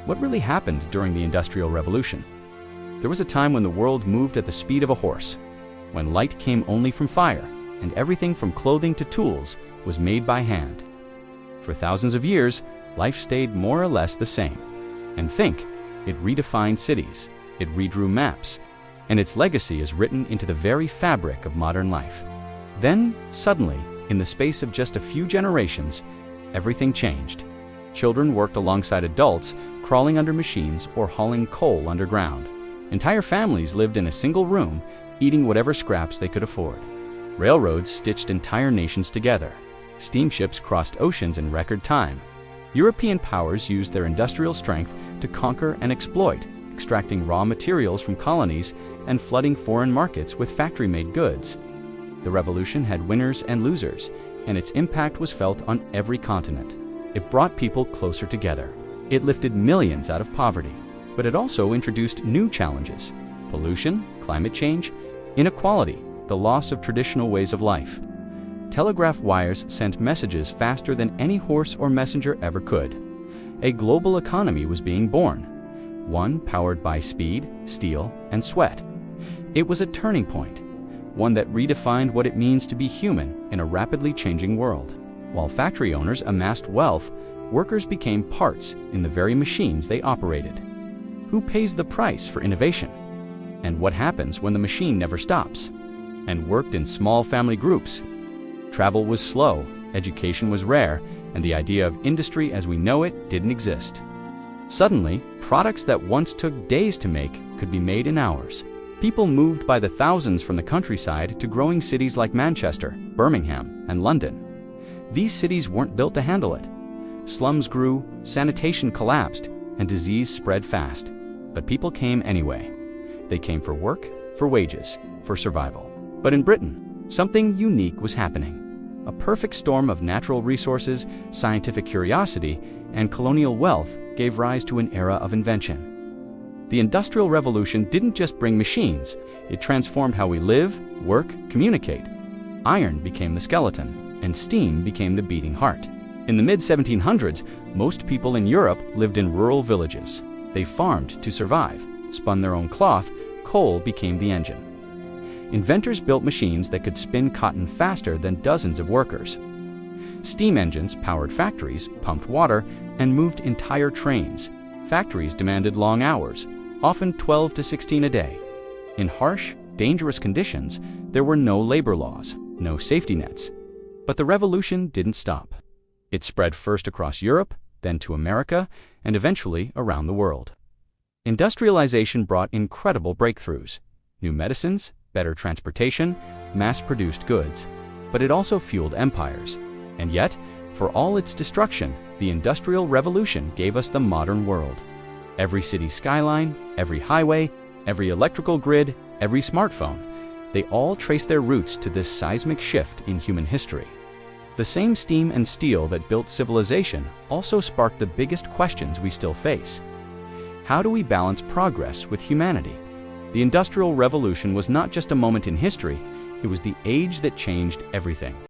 What really happened during the Industrial Revolution? There was a time when the world moved at the speed of a horse, when light came only from fire, and everything from clothing to tools was made by hand. For thousands of years, life stayed more or less the same. And think, it redefined cities, it redrew maps, and its legacy is written into the very fabric of modern life. Then, suddenly, in the space of just a few generations, everything changed. Children worked alongside adults, crawling under machines or hauling coal underground. Entire families lived in a single room, eating whatever scraps they could afford. Railroads stitched entire nations together. Steamships crossed oceans in record time. European powers used their industrial strength to conquer and exploit, extracting raw materials from colonies and flooding foreign markets with factory-made goods. The revolution had winners and losers, and its impact was felt on every continent. It brought people closer together. It lifted millions out of poverty, but it also introduced new challenges: pollution, climate change, inequality, the loss of traditional ways of life. Telegraph wires sent messages faster than any horse or messenger ever could. A global economy was being born, one powered by speed, steel, and sweat. It was a turning point, one that redefined what it means to be human in a rapidly changing world. While factory owners amassed wealth, workers became parts in the very machines they operated. Who pays the price for innovation? And what happens when the machine never stops? And worked in small family groups. Travel was slow, education was rare, and the idea of industry as we know it didn't exist. Suddenly, products that once took days to make could be made in hours. People moved by the thousands from the countryside to growing cities like Manchester, Birmingham, and London. These cities weren't built to handle it. Slums grew, sanitation collapsed, and disease spread fast. But people came anyway. They came for work, for wages, for survival. But in Britain, something unique was happening. A perfect storm of natural resources, scientific curiosity, and colonial wealth gave rise to an era of invention. The Industrial Revolution didn't just bring machines, it transformed how we live, work, communicate. Iron became the skeleton, and steam became the beating heart. In the mid-1700s, most people in Europe lived in rural villages. They farmed to survive, spun their own cloth, coal became the engine. Inventors built machines that could spin cotton faster than dozens of workers. Steam engines powered factories, pumped water, and moved entire trains. Factories demanded long hours, often 12 to 16 a day. In harsh, dangerous conditions, there were no labor laws, no safety nets. But the revolution didn't stop. It spread first across Europe, then to America, and eventually around the world. Industrialization brought incredible breakthroughs: new medicines, better transportation, mass-produced goods. But it also fueled empires. And yet, for all its destruction, the Industrial Revolution gave us the modern world. Every city skyline, every highway, every electrical grid, every smartphone, they all trace their roots to this seismic shift in human history. The same steam and steel that built civilization also sparked the biggest questions we still face. How do we balance progress with humanity? The Industrial Revolution was not just a moment in history, it was the age that changed everything.